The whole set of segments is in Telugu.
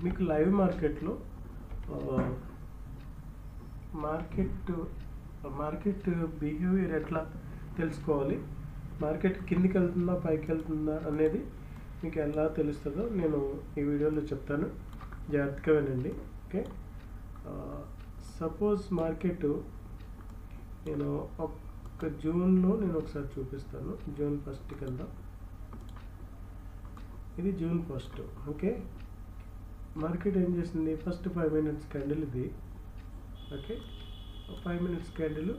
మీకు లైవ్ మార్కెట్లో మార్కెట్ బిహేవియర్ ఎట్లా తెలుసుకోవాలి, మార్కెట్ కిందికి వెళ్తుందా పైకి వెళ్తుందా అనేది మీకు ఎలా తెలుస్తుందో నేను ఈ వీడియోలో చెప్తాను, జాగ్రత్తగా వినండి. ఓకే, సపోజ్ మార్కెట్ నేను ఒక జూన్లో నేను ఒకసారి చూపిస్తాను. జూన్ 1కి వెళ్దాం. ఇది జూన్ 1. ఓకే, మార్కెట్ ఏం చేసింది, ఫస్ట్ 5 minutes క్యాండిల్ ఇది. ఓకే, 5 minutes క్యాండిల్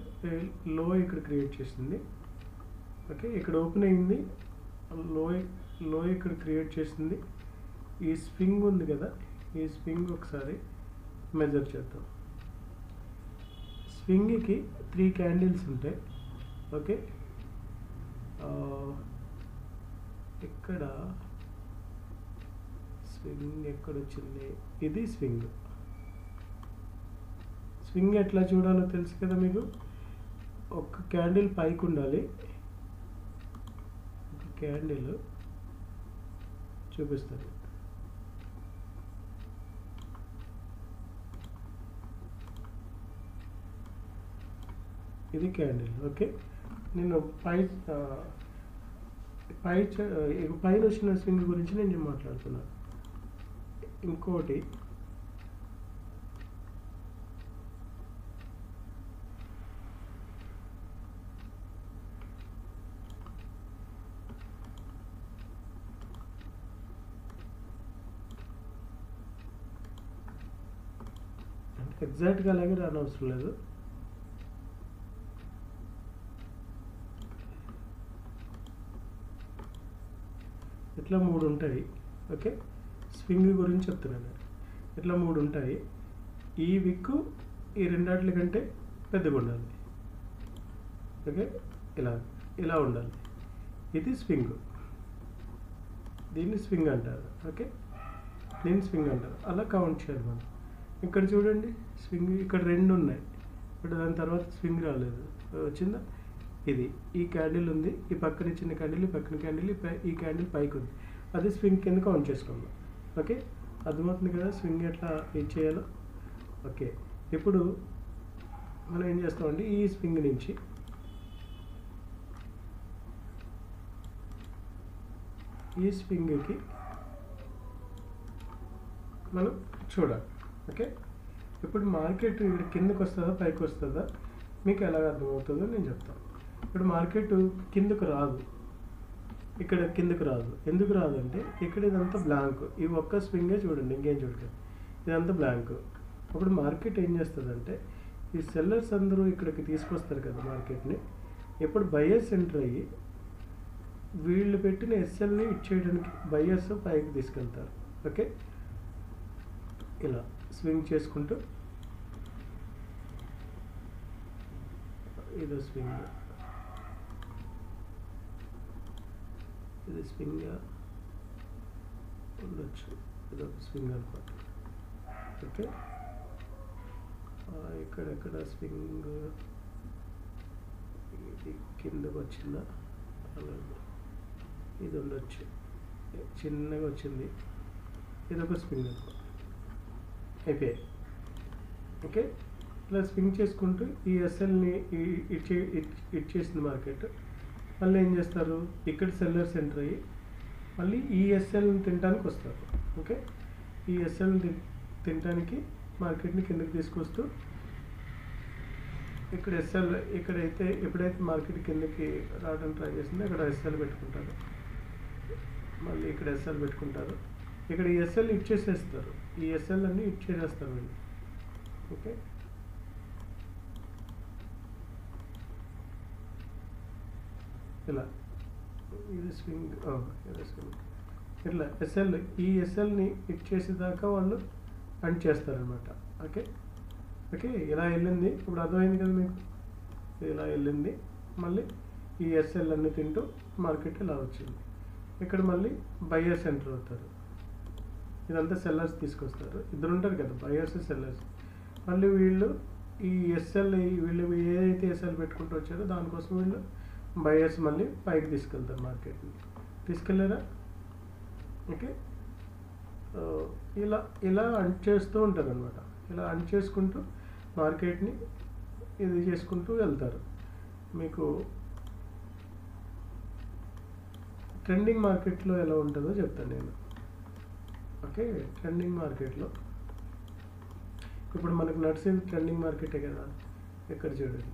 లో ఇక్కడ క్రియేట్ చేసింది. ఓకే, ఇక్కడ ఓపెన్ అయింది, లో ఇక్కడ క్రియేట్ చేసింది. ఈ స్వింగ్ ఉంది కదా, ఈ స్వింగ్ ఒకసారి మెజర్ చేద్దాం. స్వింగ్కి 3 candles ఉంటాయి. ఓకే, ఇక్కడ స్వింగ్ ఎక్కడొచ్చింది, ఇది స్వింగ్. స్వింగ్ ఎట్లా చూడాలో తెలుసు కదా మీకు. ఒక క్యాండిల్ పైకి ఉండాలి. ఒక క్యాండిల్ చూపిస్తాను. ఇది క్యాండిల్. ఓకే, నేను పైన వచ్చిన స్వింగ్ గురించి నేను మాట్లాడుతున్నాను. ఇంకోటి ఎగ్జాక్ట్గా అలాగే రానవసరం లేదు. ఇట్లా 3 ఉంటాయి. ఓకే, స్వింగ్ గురించి చెప్తున్నాను. ఇట్లా 3 ఉంటాయి. ఈ విక్కు ఈ రెండాట్ల కంటే పెద్దగా ఉండాలి. ఓకే, ఇలా ఉండాలి. ఇది స్వింగ్, దీన్ని స్వింగ్ అంటారు. ఓకే, దీన్ని స్వింగ్ అంటారు. అలా కౌంట్ చేయాలి మనం. ఇక్కడ చూడండి, స్వింగ్ ఇక్కడ 2 ఉన్నాయి, బట్ దాని తర్వాత స్వింగ్ రాలేదు. వచ్చిందా, ఇది ఈ క్యాండిల్ ఉంది, ఈ పక్కన చిన్న క్యాండిల్, ఈ పక్కన క్యాండిల్, ఈ క్యాండిల్ పైకి ఉంది. అది స్వింగ్ కింద కౌంట్ చేసుకుందాం. ఓకే, అర్థమవుతుంది కదా స్వింగ్ ఎట్లా ఏం చేయాలో. ఓకే, ఇప్పుడు మనం ఏం చేస్తామంటే ఈ స్వింగ్ నుంచి ఈ స్వింగ్కి మనం చూడాలి. ఓకే, ఇప్పుడు మార్కెట్ ఇక్కడ కిందకి వస్తుందా పైకి వస్తుందా మీకు ఎలాగ అర్థమవుతుందో నేను చెప్తాను. ఇప్పుడు మార్కెట్ కిందకు రాదు, ఇక్కడ కిందకు రాదు. ఎందుకు రాదు అంటే ఇక్కడ ఇదంతా బ్లాంక్. ఈ ఒక్క స్వింగే చూడండి, ఇంకేం చూడండి, ఇదంతా బ్లాంక్. అప్పుడు మార్కెట్ ఏం చేస్తుందంటే ఈ సెల్లర్స్ అందరూ ఇక్కడికి తీసుకొస్తారు కదా మార్కెట్ని. ఇప్పుడు బయర్స్ ఎంటర్ అయ్యి వీళ్ళు పెట్టిన ఎస్ఎల్ని ఇచ్చేయడానికి బయర్స్ పైకి తీసుకెళ్తారు. ఓకే, ఇలా స్వింగ్ చేసుకుంటూ ఇదో స్వింగ్, ఇది స్వింగ్ ఉండొచ్చు, ఇదొక స్వింగ్ అనమాట. ఓకే, ఇక్కడెక్కడ స్వింగ్ ఇది కిందకు వచ్చిందా, అలాగే ఇది ఉండొచ్చు, చిన్నగా వచ్చింది, ఇదొక స్వింగ్ అనమాట. అయిపోయాయి. ఓకే, ఇలా స్వింగ్ చేసుకుంటూ ఈ ఎస్ఎల్ని ఇచ్చేసింది మార్కెట్. మళ్ళీ ఏం చేస్తారు, ఇక్కడ సెల్లర్స్ ఎంటర్ అయ్యి మళ్ళీ ఈ ఎస్ఎల్ని తినడానికి వస్తారు. ఓకే, ఈ ఎస్ఎల్ని తినడానికి మార్కెట్ని కిందకి తీసుకొస్తూ ఇక్కడ ఎస్ఎల్ ఎప్పుడైతే మార్కెట్ కిందకి రావడానికి ట్రై చేసిందో ఇక్కడ ఎస్ఎల్ పెట్టుకుంటారు, మళ్ళీ ఇక్కడ ఎస్ఎల్ పెట్టుకుంటారు, ఇక్కడ ఈ ఎస్ఎల్ ఇచ్చేసేస్తారు. ఈ ఎస్ఎల్ అన్నీ ఇచ్చేసేస్తారు వీళ్ళు. ఓకే, ఇలా ఇది స్వింగ్, ఇట్లా ఎస్ఎల్ ఈ ఎస్ఎల్ని ఇచ్చేసేదాకా వాళ్ళు అండ్ చేస్తారనమాట. ఓకే, ఓకే, ఇలా వెళ్ళింది. ఇప్పుడు అర్థమైంది కదా మీకు, ఇలా వెళ్ళింది. మళ్ళీ ఈ ఎస్ఎల్ అన్ని తింటూ మార్కెట్ ఇలా వచ్చింది. ఇక్కడ మళ్ళీ బయర్స్ ఎంటర్ అవుతారు, ఇదంతా సెల్లర్స్ తీసుకొస్తారు. ఇద్దరు ఉంటారు కదా, బయర్స్ సెల్లర్స్. మళ్ళీ వీళ్ళు ఈ ఎస్ఎల్ వీళ్ళు ఏదైతే ఎస్ఎల్ పెట్టుకుంటూ వచ్చారో దానికోసం వీళ్ళు బయర్స్ మళ్ళీ పైకి తీసుకెళ్తారు, మార్కెట్ని తీసుకెళ్ళారా. ఓకే, ఇలా ఇలా అంట్ చేస్తూ ఉంటారు అనమాట. ఇలా అంట్ చేసుకుంటూ మార్కెట్ని ఇది చేసుకుంటూ వెళ్తారు. మీకు ట్రెండింగ్ మార్కెట్లో ఎలా ఉంటుందో చెప్తాను నేను. ఓకే, ట్రెండింగ్ మార్కెట్లో ఇప్పుడు మనకు నడిచేది ట్రెండింగ్ మార్కెటే కదా. ఇక్కడ చూడండి,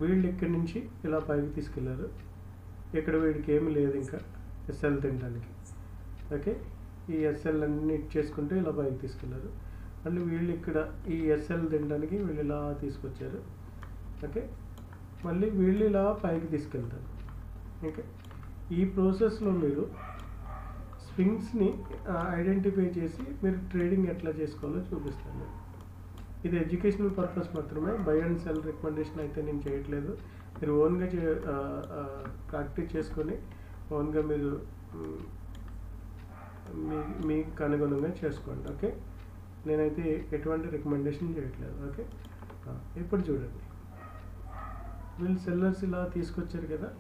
వీళ్ళు ఇక్కడి నుంచి ఇలా పైకి తీసుకెళ్లారు. ఇక్కడ వీడికి ఏమీ లేదు ఇంకా ఎస్ఎల్ తినడానికి. ఓకే, ఈ ఎస్ఎల్ అన్ని చేసుకుంటూ ఇలా పైకి తీసుకెళ్లారు. మళ్ళీ వీళ్ళు ఇక్కడ ఈ ఎస్ఎల్ తినడానికి వీళ్ళు ఇలా తీసుకొచ్చారు. ఓకే, మళ్ళీ వీళ్ళు ఇలా పైకి తీసుకెళ్తారు. ఓకే, ఈ ప్రాసెస్లో మీరు స్వింగ్స్ని ఐడెంటిఫై చేసి మీరు ట్రేడింగ్ ఎట్లా చేసుకోవాలో చూపిస్తాను. ఇది ఎడ్యుకేషనల్ పర్పస్ మాత్రమే, బై అండ్ సెల్ రికమెండేషన్ అయితే నేను చేయట్లేదు. మీరు ఓన్గా ప్రాక్టీస్ చేసుకొని ఓన్గా మీరు మీకు అనుగుణంగా చేసుకోండి. ఓకే, నేనైతే ఎటువంటి రికమెండేషన్ చేయట్లేదు. ఓకే, ఇప్పుడు చూడండి, వీళ్ళు సెల్లర్స్ ఇలా తీసుకొచ్చారు కదా.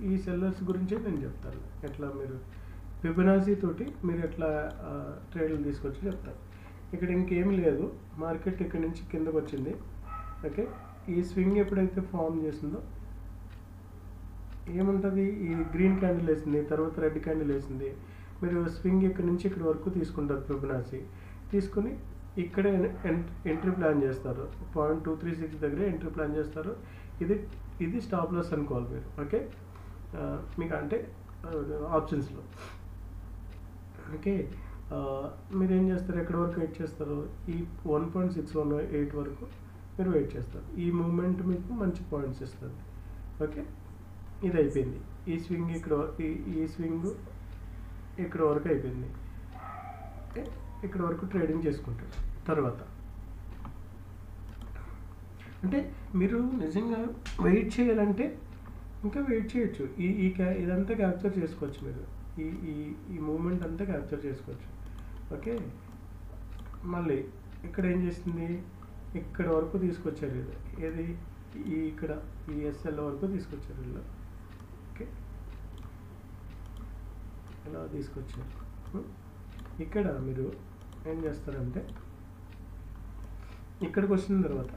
ఈ సెల్లర్స్ గురించి నేను చెప్తాను, ఎట్లా మీరు ఫిబొనాసీ తోటి మీరు ఎట్లా ట్రేడ్లు తీసుకొచ్చి చెప్తాను. ఇక్కడ ఇంకేం లేదు, మార్కెట్ ఇక్కడ నుంచి కిందకు వచ్చింది. ఓకే, ఈ స్వింగ్ ఎప్పుడైతే ఫామ్ చేసిందో ఏముంటుంది, ఈ గ్రీన్ క్యాండిల్ వేసింది, తర్వాత రెడ్ క్యాండిల్ వేసింది. మీరు స్వింగ్ ఇక్కడ నుంచి ఇక్కడ వరకు తీసుకుంటారు. ఫిబొనాసీ తీసుకుని ఇక్కడే ఎంట్రీ ప్లాన్ చేస్తారు. 0.236 దగ్గర ఎంట్రీ ప్లాన్ చేస్తారు. ఇది స్టాప్ లాస్ అనుకోవాలి మీరు. ఓకే, మీకు అంటే ఆప్షన్స్లో. ఓకే, మీరు ఏం చేస్తారు, ఎక్కడి వరకు వెయిట్ చేస్తారు, ఈ 1.618 వరకు మీరు వెయిట్ చేస్తారు. ఈ మూమెంట్ మీకు మంచి పాయింట్స్ ఇస్తుంది. ఓకే, ఇది అయిపోయింది. ఈ స్వింగ్ ఈ స్వింగ్ ఇక్కడ వరకు అయిపోయింది. ఓకే, ఇక్కడ వరకు ట్రేడింగ్ చేసుకుంటారు. తర్వాత అంటే మీరు నిజంగా వెయిట్ చేయాలంటే ఇంకా వెయిట్ చేయొచ్చు. ఇదంతా క్యాప్చర్ చేసుకోవచ్చు మీరు. ఈ మూమెంట్ అంతా క్యాప్చర్ చేసుకోవచ్చు. ఓకే, మళ్ళీ ఇక్కడ ఏం చేస్తుంది, ఇక్కడ వరకు తీసుకొచ్చారు. ఏది ఇక్కడ ఈ ఎస్ఎల్ వరకు తీసుకొచ్చారు వీళ్ళు. ఓకే, ఇలా తీసుకొచ్చారు. ఇక్కడ మీరు ఏం చేస్తారంటే ఇక్కడికి వచ్చిన తర్వాత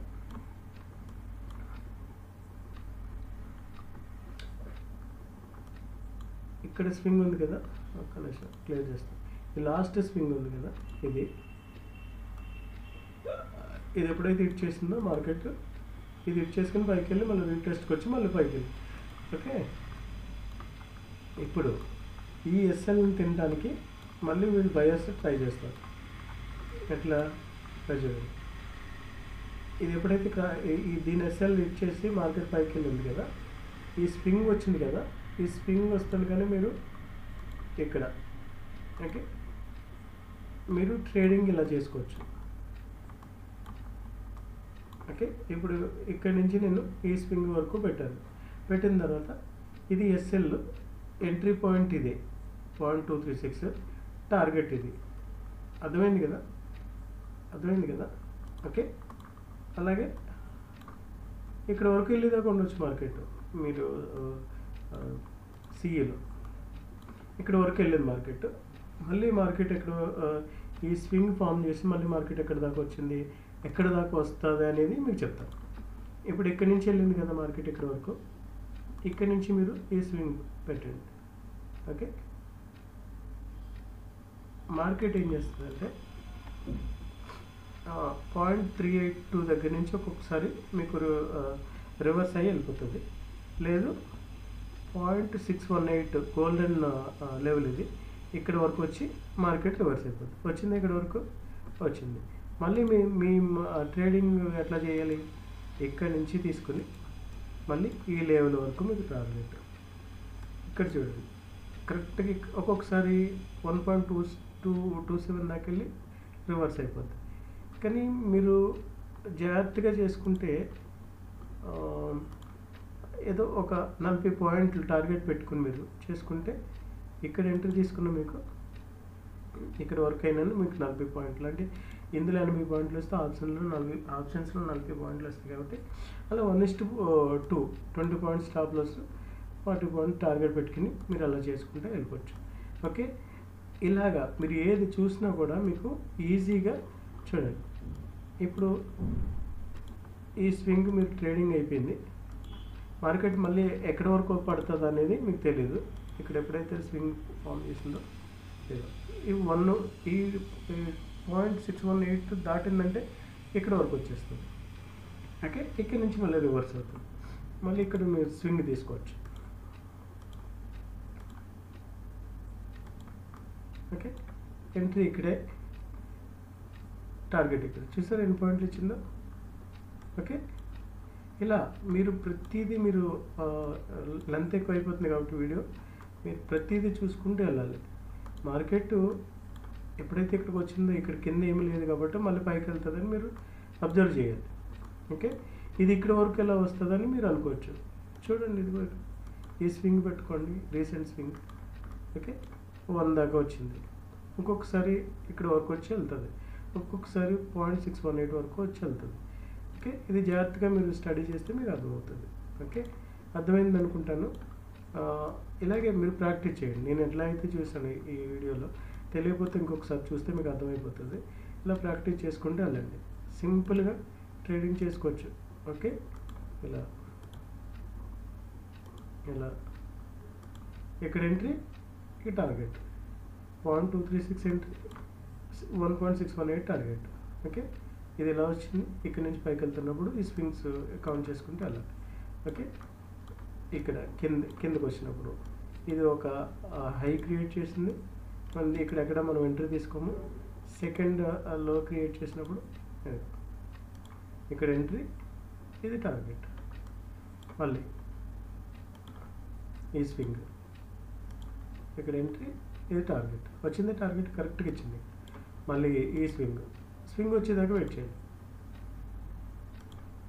ఇక్కడ స్వింగ్ ఉంది కదా, ఒక్క నిమిషం క్లియర్ చేస్తాను. ఈ లాస్ట్ స్వింగ్ ఉంది కదా, ఇది ఎప్పుడైతే హిట్ చేసిందో మార్కెట్, ఇది హిట్ చేసుకుని పైకి వెళ్ళి మళ్ళీ రీటెస్ట్కి వచ్చి మళ్ళీ పైకి వెళ్ళి. ఓకే, ఇప్పుడు ఈ ఎస్ఎల్ని తినడానికి మళ్ళీ వీళ్ళు బయర్స్ ట్రై చేస్తారు. ఎట్లా చూడండి, ఇది ఎప్పుడైతే దీని ఎస్ఎల్ హిట్ చేసి మార్కెట్ పైకి వెళ్ళింది కదా, ఈ స్వింగ్ వచ్చింది కదా, ఈ స్వింగ్ వస్తుంది కానీ మీరు ఇక్కడ ఓకే మీరు ట్రేడింగ్ ఇలా చేసుకోవచ్చు. ఓకే, ఇప్పుడు ఇక్కడ నుంచి నేను ఈ స్వింగ్ వరకు పెట్టిన తర్వాత ఇది ఎస్ఎల్ ఎంట్రీ పాయింట్, ఇదే 0.236 టార్గెట్, ఇది అర్థమైంది కదా. ఓకే, అలాగే ఇక్కడ వరకు వెళ్ళేదాకా ఉండొచ్చు మార్కెట్. మీరు సిఏలో ఇక్కడ వరకు వెళ్ళింది మార్కెట్. మళ్ళీ మార్కెట్ ఎక్కడ ఈ స్వింగ్ ఫామ్ చేసి మళ్ళీ మార్కెట్ ఎక్కడ దాకా వచ్చింది, ఎక్కడ దాకా వస్తుంది అనేది మీకు చెప్తాను. ఇప్పుడు ఇక్కడి నుంచి వెళ్ళింది కదా మార్కెట్ ఇక్కడ వరకు, ఇక్కడి నుంచి మీరు ఈ స్వింగ్ పెట్టండి. ఓకే, మార్కెట్ ఏం చేస్తుందంటే 0.382 దగ్గర నుంచి ఒక్కొక్కసారి మీకు రివర్స్ అయ్యి వెళ్ళిపోతుంది. లేదు 0.618 గోల్డెన్ లెవెల్, ఇది ఇక్కడ వరకు వచ్చి మార్కెట్ రివర్స్ అయిపోతుంది. వచ్చింది ఇక్కడ వరకు వచ్చింది. మళ్ళీ మీ ట్రేడింగ్ ఎట్లా చేయాలి, ఇక్కడి నుంచి తీసుకుని మళ్ళీ ఈ లెవెల్ వరకు మీకు టార్గెట్. ఇక్కడ చూడండి, కరెక్ట్గా ఒక్కొక్కసారి 1.27 దాకా వెళ్ళి రివర్స్ అయిపోతుంది. కానీ మీరు జాగ్రత్తగా చేసుకుంటే ఏదో ఒక 40 పాయింట్లు టార్గెట్ పెట్టుకుని మీరు చేసుకుంటే ఇక్కడ ఎంట్రీ తీసుకున్న మీకు ఇక్కడ వర్క్ అయినా మీకు 40 పాయింట్లు, అంటే ఇందులో 80 పాయింట్లు వస్తే ఆప్షన్స్లో 40 పాయింట్లు వస్తాయి. కాబట్టి అలా 1:2 20 points stop loss 40 point target పెట్టుకుని మీరు అలా చేసుకుంటే వెళ్ళిపోవచ్చు. ఓకే, ఇలాగా మీరు ఏది చూసినా కూడా మీకు ఈజీగా చూడండి. ఇప్పుడు ఈ స్వింగ్ మీరు ట్రేడింగ్ అయిపోయింది, మార్కెట్ మళ్ళీ ఎక్కడి వరకు పడుతుంది అనేది మీకు తెలియదు. ఇక్కడ ఎప్పుడైతే స్వింగ్ ఫామ్ చేసిందో ఈ 0.618 దాటిందంటే ఇక్కడ వరకు వచ్చేస్తుంది. ఓకే, ఇక్కడ నుంచి మళ్ళీ రివర్స్ అవుతుంది. మళ్ళీ ఇక్కడ మీరు స్వింగ్ తీసుకోవచ్చు. ఓకే, ఎంట్రీ ఇక్కడే, టార్గెట్ ఇక్కడ చూసారు ఎన్ని పాయింట్లు ఇచ్చిందో. ఓకే, ఇలా మీరు ప్రతిదీ మీరు లెంత్ ఎక్కువ అయిపోతుంది కాబట్టి వీడియో మీరు ప్రతిదీ చూసుకుంటూ వెళ్ళాలి. మార్కెట్ ఎప్పుడైతే ఇక్కడికి వచ్చిందో ఇక్కడ కింద ఏమీ లేదు కాబట్టి మళ్ళీ పైకి వెళ్తుందని మీరు అబ్జర్వ్ చేయాలి. ఓకే, ఇది ఇక్కడ వరకు ఎలా వస్తుందని మీరు అనుకోవచ్చు. చూడండి, ఇది ఈ స్వింగ్ పెట్టుకోండి, రీసెంట్ స్వింగ్. ఓకే, 1 దాకా వచ్చింది, ఇంకొకసారి ఇక్కడ వరకు వచ్చి వెళ్తుంది, ఒక్కొక్కసారి 0.618 వరకు వచ్చి వెళ్తుంది. ఓకే, ఇది జాగ్రత్తగా మీరు స్టడీ చేస్తే మీకు అర్థమవుతుంది. ఓకే, అర్థమైంది అనుకుంటాను. ఇలాగే మీరు ప్రాక్టీస్ చేయండి. నేను ఎట్లా అయితే చూసాను ఈ వీడియోలో, తెలియకపోతే ఇంకొకసారి చూస్తే మీకు అర్థమైపోతుంది. ఇలా ప్రాక్టీస్ చేసుకుంటే వెళ్ళండి, సింపుల్గా ట్రేడింగ్ చేసుకోవచ్చు. ఓకే, ఇలా ఇలా ఇక్కడ ఎంట్రీ, ఈ టార్గెట్ 0.236 ఎంట్రీ, 1.618 టార్గెట్. ఓకే, ఇది ఎలా వచ్చింది, ఇక్కడ నుంచి పైకి వెళ్తున్నప్పుడు ఈ స్వింగ్స్ కౌంట్ చేసుకుంటే వెళ్ళాలి. ఓకే, ఇక్కడ కిందకు వచ్చినప్పుడు ఇది ఒక హై క్రియేట్ చేసింది, మళ్ళీ ఇక్కడ మనం ఎంట్రీ తీసుకోము. సెకండ్ లో క్రియేట్ చేసినప్పుడు ఇక్కడ ఎంట్రీ, ఇది టార్గెట్, మళ్ళీ ఈ స్వింగ్, ఇక్కడ ఎంట్రీ, ఇది టార్గెట్ వచ్చింది, టార్గెట్ కరెక్ట్గా ఇచ్చింది. మళ్ళీ ఈ స్వింగ్ వచ్చేదాకా వెయిట్ చేయండి,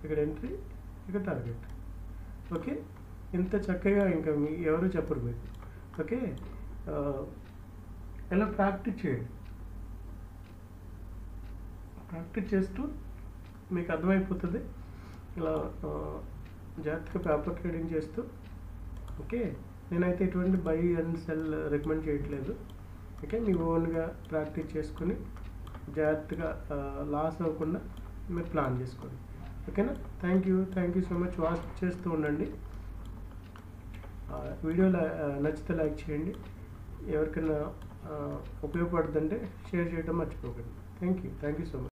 ఇక్కడ ఎంట్రీ, ఇక్కడ టార్గెట్. ఓకే, ఇంత చక్కగా ఇంకా ఎవరు చెప్పరు మీకు. ఓకే, ఇలా ప్రాక్టీస్ చేయండి. ప్రాక్టీస్ చేస్తూ మీకు అర్థమైపోతుంది. ఇలా జాగ్రత్తగా పేపర్ ట్రేడింగ్ చేస్తూ. ఓకే, నేనైతే ఎటువంటి బై అండ్ సెల్ రికమెండ్ చేయట్లేదు. ఓకే, మీ ఓన్గా ప్రాక్టీస్ చేసుకుని జాగ్రత్తగా లాస్ అవ్వకుండా మీరు ప్లాన్ చేసుకోండి. ఓకేనా, thank you so much. Watch చేస్తూ ఉండండి. వీడియో నచ్చితే లైక్ చేయండి, ఎవరికైనా ఉపయోగపడుతుందంటే షేర్ చేయడం మర్చిపోకండి. Thank you so much.